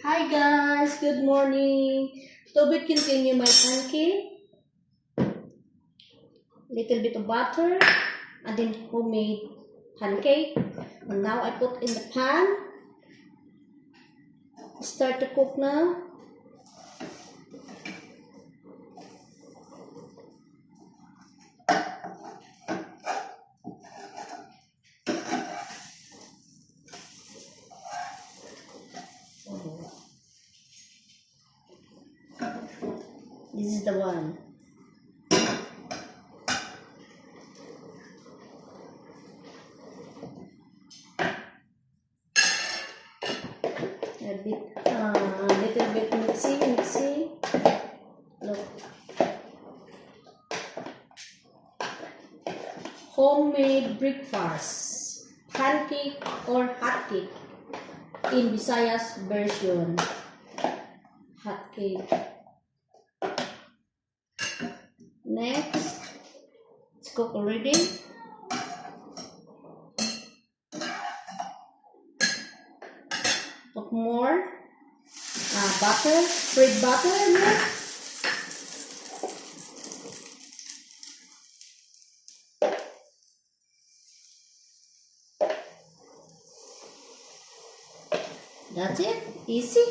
Hi guys, good morning. To be continue my pancake, little bit of butter, and then homemade pancake. And now I put in the pan. Start to cook now. This is the one. Little bit mixing. Look. Homemade breakfast, pancake or hot cake in Visayas version. Hot cake. Next, it's cooked already. Put more butter, spread butter in there. That's it. Easy.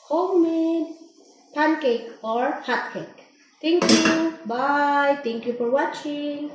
Homemade pancake or hot cake. Thank you. Bye. Thank you for watching.